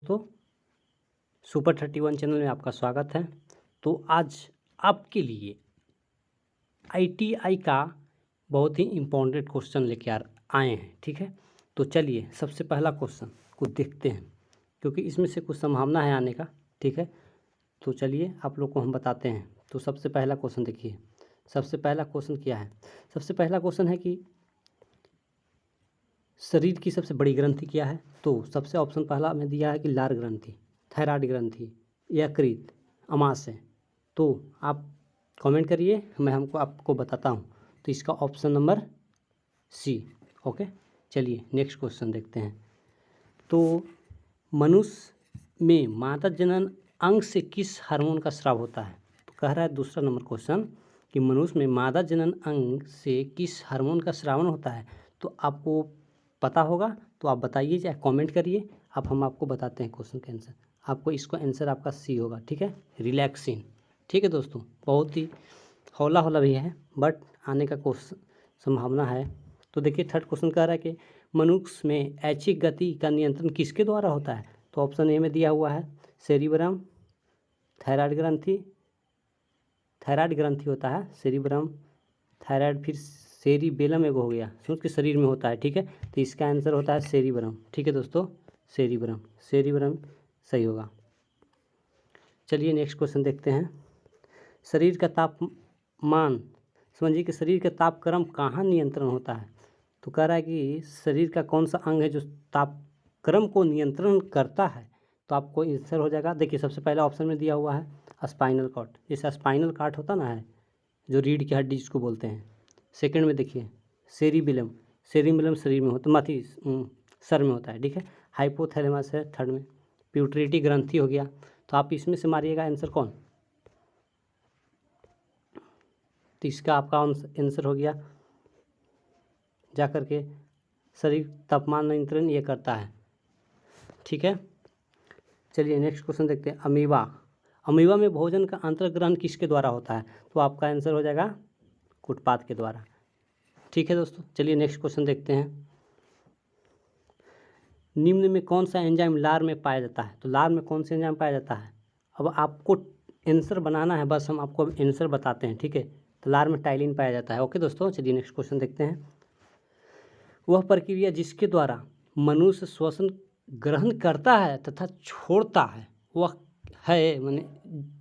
तो super 31 channel में आपका स्वागत है। तो आज आपके लिए ITI का बहुत ही इम्पोर्टेंट क्वेश्चन लेके आए हैं। ठीक है, तो चलिए सबसे पहला क्वेश्चन को देखते हैं, क्योंकि इसमें से कुछ संभावना है आने का। ठीक है, तो चलिए आप लोग को हम बताते हैं। तो सबसे पहला क्वेश्चन देखिए, सबसे पहला क्वेश्चन क्या है। सबसे पहला क्वेश्चन है कि शरीर की सबसे बड़ी ग्रंथि क्या है। तो सबसे ऑप्शन पहला में दिया है कि लार ग्रंथि, थायराइड ग्रंथि, यकृत, अमाशय। तो आप कमेंट करिए, मैं आपको बताता हूँ। तो इसका ऑप्शन नंबर सी। ओके, चलिए नेक्स्ट क्वेश्चन देखते हैं। तो मनुष्य में मादा जनन अंग से किस हार्मोन का स्राव होता है। तो कह रहा है दूसरा नंबर क्वेश्चन कि मनुष्य में मादा जनन अंग से किस हार्मोन का स्रावन होता है। तो आपको पता होगा तो आप बताइए, चाहे कमेंट करिए। अब हम आपको बताते हैं क्वेश्चन का आंसर। आपको इसका आंसर आपका सी होगा। ठीक है, रिलैक्सिन। ठीक है दोस्तों, बहुत ही हौला हौला भी है, बट आने का क्वेश्चन संभावना है। तो देखिए थर्ड क्वेश्चन कह रहा है कि मनुष्य में ऐच्छिक गति का नियंत्रण किसके द्वारा होता है। तो ऑप्शन ए में दिया हुआ है सेरिब्रम, थायराइड ग्रंथि, थायराइड ग्रंथि होता है सेरिब्रम, थायराइड, फिर सेरिबेलम एगो हो गया, सोच के शरीर में होता है। ठीक है, तो इसका आंसर होता है सेरिब्रम। ठीक है दोस्तों, सेरिब्रम, सेरिब्रम सही होगा। चलिए नेक्स्ट क्वेश्चन देखते हैं। शरीर का तापमान, समझिए कि शरीर का तापक्रम कहाँ नियंत्रण होता है। तो कह रहा है कि शरीर का कौन सा अंग है जो तापक्रम को नियंत्रण करता है। तो आपको आंसर हो जाएगा, देखिए सबसे पहले ऑप्शन में दिया हुआ है स्पाइनल कॉर्ड, जैसे स्पाइनल कॉर्ड होता ना है, जो रीढ़ की हड्डी जिसको बोलते हैं। सेकंड में देखिए सेरिबेलम, सेरिबेलम शरीर में होता, माथी सर में होता है। ठीक है, हाइपोथैलेमस है थर्ड में, प्यूटरेटी ग्रंथि हो गया। तो आप इसमें से मारिएगा आंसर कौन। तो इसका आपका आंसर हो गया जा करके शरीर तापमान नियंत्रण ये करता है। ठीक है, चलिए नेक्स्ट क्वेश्चन देखते हैं। अमीबा, अमीबा में भोजन का अंतर्ग्रहण किसके द्वारा होता है। तो आपका आंसर हो जाएगा कुटपाद के द्वारा। ठीक है दोस्तों, चलिए नेक्स्ट क्वेश्चन देखते हैं। निम्न में कौन सा एंजाइम लार में पाया जाता है। तो लार में कौन सा एंजाइम पाया जाता है। अब आपको आंसर बनाना है, बस हम आपको अब आंसर बताते हैं। ठीक है, तो लार में टाइलिन पाया जाता है। ओके दोस्तों, चलिए नेक्स्ट क्वेश्चन देखते हैं। वह प्रक्रिया जिसके द्वारा मनुष्य श्वसन ग्रहण करता है तथा छोड़ता है, वह है माने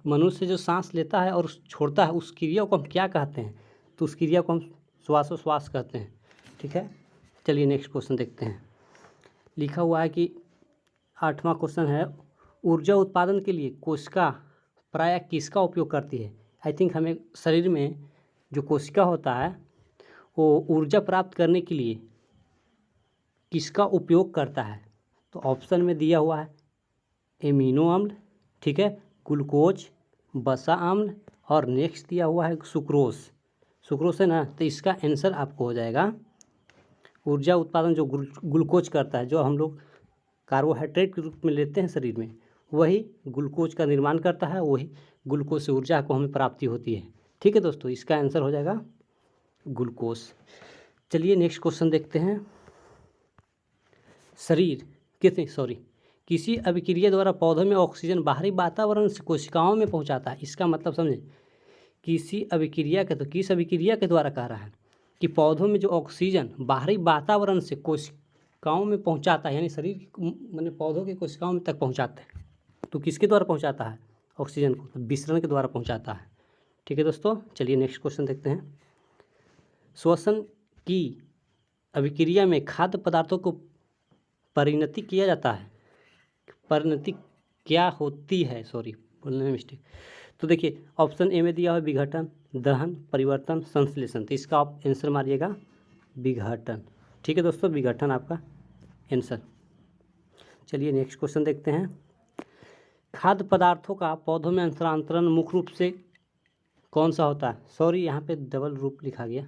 मनुष्य जो सांस लेता है और छोड़ता है, उस क्रिया को हम क्या कहते हैं। तो उस क्रिया को हम श्वासोश्वास कहते हैं। ठीक है, चलिए नेक्स्ट क्वेश्चन देखते हैं। लिखा हुआ है कि 8वां क्वेश्चन है, ऊर्जा उत्पादन के लिए कोशिका प्रायः किसका उपयोग करती है। आई थिंक हमें शरीर में जो कोशिका होता है वो ऊर्जा प्राप्त करने के लिए किसका उपयोग करता है। तो ऑप्शन में दिया हुआ है एमिनो अम्ल, ठीक है, ग्लूकोज, वसा अम्ल, और नेक्स्ट दिया हुआ है सुक्रोज। सुक्रोज है ना, तो इसका आंसर आपको हो जाएगा ऊर्जा उत्पादन जो ग्लूकोज करता है, जो हम लोग कार्बोहाइड्रेट के रूप में लेते हैं शरीर में, वही ग्लूकोज का निर्माण करता है, वही ग्लूकोज से ऊर्जा को हमें प्राप्ति होती है। ठीक है दोस्तों, इसका आंसर हो जाएगा ग्लूकोज। चलिए नेक्स्ट क्वेश्चन देखते हैं। शरीर किसी अभिक्रिया द्वारा पौधों में ऑक्सीजन बाहरी वातावरण से कोशिकाओं में पहुंचाता है। इसका मतलब समझे, किसी अभिक्रिया के, तो किस अभिक्रिया के द्वारा कह रहा है कि पौधों में जो ऑक्सीजन बाहरी वातावरण से कोशिकाओं में पहुंचाता है, यानी शरीर माने पौधों के कोशिकाओं में तक पहुंचाता है। तो किसके द्वारा पहुंचाता है ऑक्सीजन को, तो विसरण के द्वारा पहुंचाता है। ठीक है दोस्तों, चलिए नेक्स्ट क्वेश्चन देखते हैं। श्वसन की अभिक्रिया में खाद्य पदार्थों को परिणति किया जाता है, परिणति क्या होती है, सॉरी बोलने में मिस्टेक। तो देखिए ऑप्शन ए में दिया हुआ विघटन, दहन, परिवर्तन, संश्लेषण। तो इसका आप आंसर मारिएगा विघटन। ठीक है दोस्तों, विघटन आपका आंसर। चलिए नेक्स्ट क्वेश्चन देखते हैं। खाद्य पदार्थों का पौधों में स्थानांतरण मुख्य रूप से कौन सा होता है। सॉरी यहाँ पे डबल रूप लिखा गया।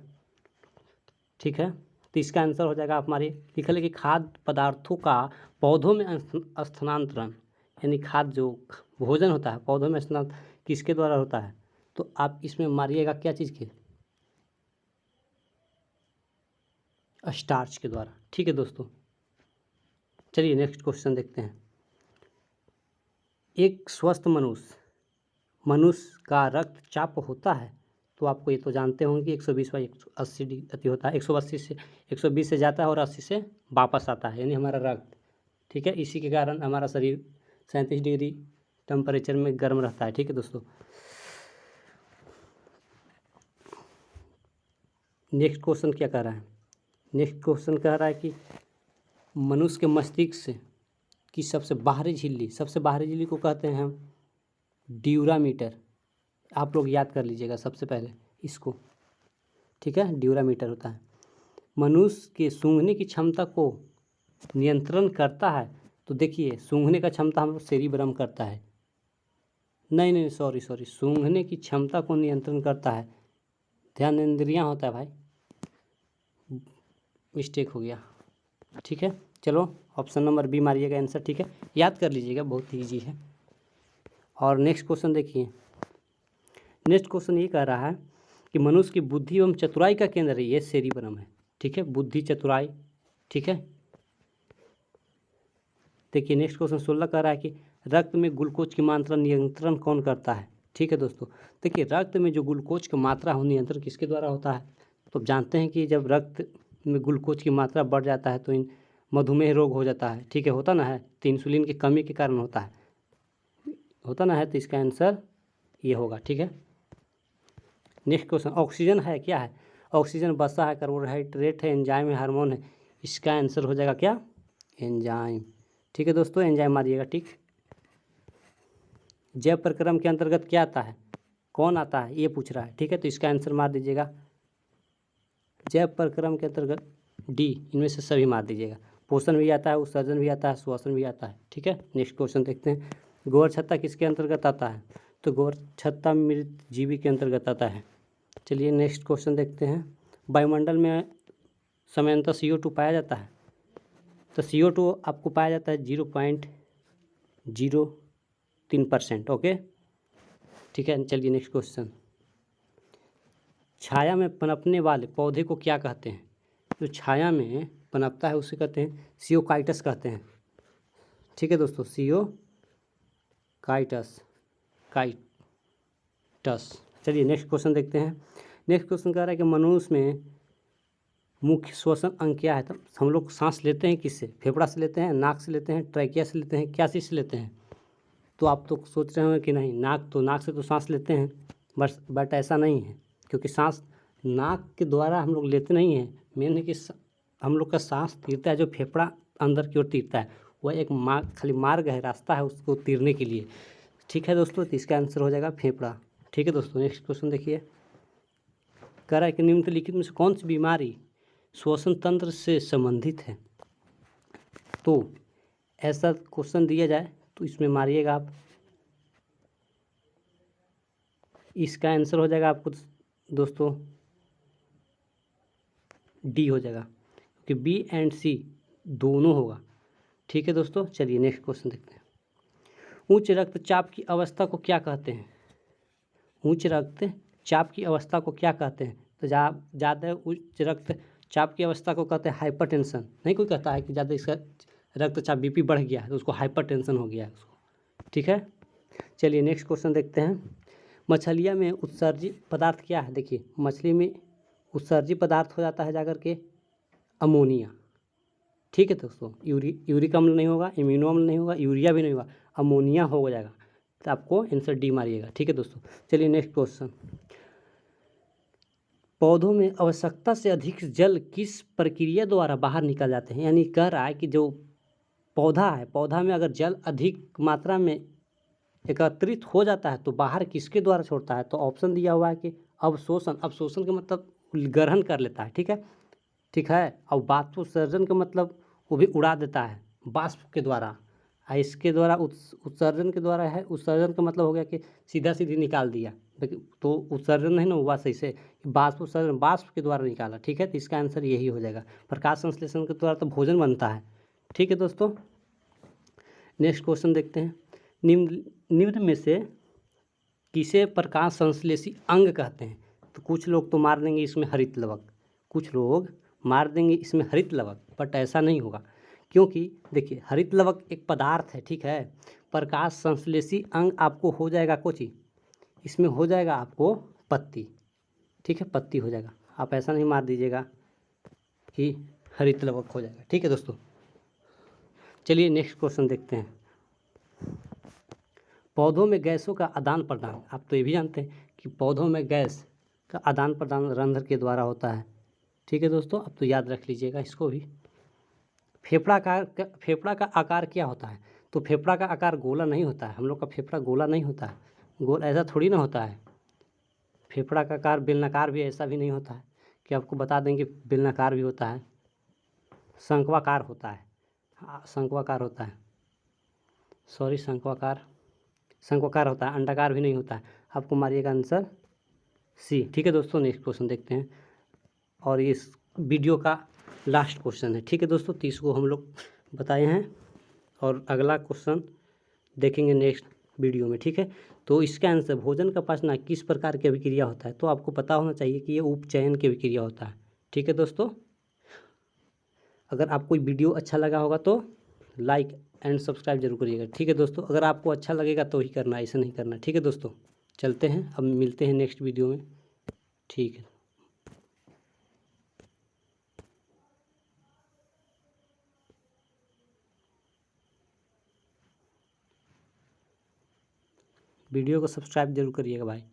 ठीक है, तो इसका आंसर हो जाएगा आप हमारे लिखा कि खाद्य पदार्थों का पौधों में स्थानांतरण, यानी खाद्य जो भोजन होता है पौधों में स्थानांतरण किसके द्वारा होता है। तो आप इसमें मारिएगा क्या चीज़ के, स्टार्च के द्वारा। ठीक है दोस्तों, चलिए नेक्स्ट क्वेश्चन देखते हैं। एक स्वस्थ मनुष्य का रक्तचाप होता है, तो आपको ये तो जानते होंगे कि 120/80 अति होता है, 180 से 120 से जाता है और 80 से वापस आता है, यानी हमारा रक्त, ठीक है। इसी के कारण हमारा शरीर 37 डिग्री टेम्परेचर में गर्म रहता है, ठीक है दोस्तों। नेक्स्ट क्वेश्चन क्या कह रहा है? नेक्स्ट क्वेश्चन कह रहा है कि मनुष्य के मस्तिष्क की सबसे बाहरी झिल्ली को कहते हैं हम ड्यूरामीटर। आप लोग याद कर लीजिएगा सबसे पहले इसको, ठीक है। ड्यूरामीटर होता है, मनुष्य के सूंघने की क्षमता को नियंत्रण करता है। तो देखिए, सूंघने का क्षमता हम लोग सेरिब्रम करता है, नहीं सॉरी, सूंघने की क्षमता को नियंत्रण करता है, ध्यान इंद्रियां होता है भाई, मिस्टेक हो गया, ठीक है। चलो ऑप्शन नंबर बी मारिएगा आंसर, ठीक है, याद कर लीजिएगा, बहुत ईजी है। और नेक्स्ट क्वेश्चन देखिए, नेक्स्ट क्वेश्चन ये कह रहा है कि मनुष्य की बुद्धि एवं चतुराई का केंद्र ये सेरिब्रम है, ठीक है, बुद्धि चतुराई, ठीक है। देखिए नेक्स्ट क्वेश्चन 16 कह रहा है कि रक्त में ग्लूकोज की मात्रा नियंत्रण कौन करता है, ठीक है दोस्तों। देखिए रक्त में जो ग्लूकोज की मात्रा हो नियंत्रण किसके द्वारा होता है? तो जानते हैं कि जब रक्त में ग्लूकोज की मात्रा बढ़ जाता है तो इन मधुमेह रोग हो जाता है, ठीक है, होता ना है, तो इंसुलिन की कमी के कारण होता ना है, तो इसका आंसर ये होगा, ठीक है। नेक्स्ट क्वेश्चन, ऑक्सीजन है क्या है? ऑक्सीजन वसा है, कार्बोहाइड्रेट है, एंजाइम है, हार्मोन है, इसका आंसर हो जाएगा क्या? एंजाइम, ठीक है दोस्तों, एंजाइम मारिएगा, ठीक। जैव प्रक्रम के अंतर्गत क्या आता है, कौन आता है, ये पूछ रहा है, ठीक है, तो इसका आंसर मार दीजिएगा, जैव प्रक्रम के अंतर्गत डी, इनमें से सभी मार दीजिएगा। पोषण भी आता है, उत्सर्जन भी आता है, श्वसन भी आता है, ठीक है। नेक्स्ट क्वेश्चन देखते हैं, गोबर छत्ता किसके अंतर्गत आता है? तो गोबर छत्ता मृत जीवी के अंतर्गत आता है। चलिए नेक्स्ट क्वेश्चन देखते हैं, वायुमंडल में सामान्यतः CO2 पाया जाता है, तो CO2 आपको पाया जाता है 0.03%, ओके, ठीक है। चलिए नेक्स्ट क्वेश्चन, छाया में पनपने वाले पौधे को क्या कहते हैं? जो छाया में पनपता है उसे कहते हैं सियोकाइटस कहते हैं, ठीक है दोस्तों, सियोकाइटस। चलिए नेक्स्ट क्वेश्चन देखते हैं, नेक्स्ट क्वेश्चन कह रहा है कि मनुष्य में मुख्य श्वसन अंग क्या है? तो हम लोग सांस लेते हैं किससे? फेफड़ा से लेते हैं, नाक से लेते हैं, ट्रैकिया से लेते हैं, क्या चीज़ से लेते हैं? तो आप तो सोच रहे होंगे कि नहीं, नाक से तो सांस लेते हैं, बट ऐसा नहीं है, क्योंकि सांस नाक के द्वारा हम लोग लेते नहीं हैं। मेन है कि हम लोग का सांस तीरता है, जो फेफड़ा अंदर की ओर तीरता है, वह एक खाली मार्ग है, रास्ता है उसको तीरने के लिए, ठीक है दोस्तों, तो इसका आंसर हो जाएगा फेफड़ा, ठीक है दोस्तों। नेक्स्ट क्वेश्चन देखिए, कह रहा है कि निम्नलिखित में से कौन सी बीमारी श्वसन तंत्र से संबंधित है? तो ऐसा क्वेश्चन दिया जाए तो इसमें मारिएगा आप, इसका आंसर हो जाएगा आपको दोस्तों डी हो जाएगा, क्योंकि बी एंड सी दोनों होगा, ठीक है दोस्तों। चलिए नेक्स्ट क्वेश्चन देखते हैं, उच्च रक्तचाप की अवस्था को क्या कहते हैं? उच्च रक्तचाप की अवस्था को क्या कहते हैं? तो ज़्यादा उच्च रक्तचाप की अवस्था को कहते हैं हाइपरटेंशन। नहीं कोई कहता है कि ज़्यादा इसका रक्तचाप BP बढ़ गया है तो उसको हाइपरटेंशन हो गया है उसको, ठीक है। चलिए नेक्स्ट क्वेश्चन देखते हैं, मछलियाँ में उत्सर्जित पदार्थ क्या है? देखिए मछली में उत्सर्जित पदार्थ हो जाता है जाकर के अमोनिया, ठीक है दोस्तों, यूरिक अम्ल नहीं होगा, इम्यूनो अम्ल नहीं होगा, यूरिया भी नहीं होगा, अमोनिया हो जाएगा, तो आपको आंसर डी मारिएगा, ठीक है दोस्तों। चलिए नेक्स्ट क्वेश्चन, पौधों में आवश्यकता से अधिक जल किस प्रक्रिया द्वारा बाहर निकल जाते हैं? यानी कह रहा है कि जो पौधा है, पौधा में अगर जल अधिक मात्रा में एकत्रित हो जाता है तो बाहर किसके द्वारा छोड़ता है? तो ऑप्शन दिया हुआ है कि अवशोषण का मतलब ग्रहण कर लेता है, ठीक है, और बाष्पोत्सर्जन का मतलब वो भी उड़ा देता है बाष्प के द्वारा, इसके द्वारा उत्सर्जन के द्वारा है, उत्सर्जन का मतलब हो गया कि सीधा सीधी निकाल दिया, तो उत्सर्जन नहीं ना हुआ सही से, बाष्पोत्सर्जन बाष्प के द्वारा निकाला, ठीक है, तो इसका आंसर यही हो जाएगा। प्रकाश संश्लेषण के द्वारा तो भोजन बनता है, ठीक है दोस्तों। नेक्स्ट क्वेश्चन देखते हैं, निम्न में से किसे प्रकाश संश्लेषी अंग कहते हैं? तो कुछ लोग तो मार देंगे इसमें हरित लवक, कुछ लोग मार देंगे इसमें हरित लवक, बट ऐसा नहीं होगा, क्योंकि देखिए हरित लवक एक पदार्थ है, ठीक है, प्रकाश संश्लेषी अंग आपको हो जाएगा कोची, इसमें हो जाएगा आपको पत्ती, ठीक है, पत्ती हो जाएगा। आप ऐसा नहीं मार दीजिएगा कि हरित लवक हो जाएगा, ठीक है दोस्तों। चलिए नेक्स्ट क्वेश्चन देखते हैं। पौधों में गैसों का आदान प्रदान, आप तो ये भी जानते हैं कि पौधों में गैस का आदान प्रदान रंध्र के द्वारा होता है, ठीक है दोस्तों। अब तो याद रख लीजिएगा इसको भी। फेफड़ा का आकार क्या होता है? तो फेफड़ा का आकार गोला नहीं होता है, हम लोग का फेफड़ा गोला नहीं होता है, गोल ऐसा थोड़ी ना होता है। फेफड़ा का आकार बेलनाकार भी ऐसा भी नहीं होता है कि आपको बता देंगे बेलनाकार भी होता है, शंक्वाकार होता है, शंक्वाकार होता है, सॉरी शंक्वाकार होता है, अंडाकार भी नहीं होता है। आपको मारिएगा आंसर सी, ठीक है दोस्तों। नेक्स्ट क्वेश्चन देखते हैं और इस वीडियो का लास्ट क्वेश्चन है, ठीक है दोस्तों। 30 को हम लोग बताए हैं और अगला क्वेश्चन देखेंगे नेक्स्ट वीडियो में, ठीक है। तो इसका आंसर भोजन का पचना किस प्रकार की अभिक्रिया होता है? तो आपको पता होना चाहिए कि ये उपचयन की अभिक्रिया होता है, ठीक है दोस्तों। अगर आपको वीडियो अच्छा लगा होगा तो लाइक एंड सब्सक्राइब जरूर करिएगा, ठीक है दोस्तों। अगर आपको अच्छा लगेगा तो ही करना, ऐसा नहीं करना, ठीक है दोस्तों। चलते हैं, अब मिलते हैं नेक्स्ट वीडियो में, ठीक है। वीडियो को सब्सक्राइब जरूर करिएगा भाई।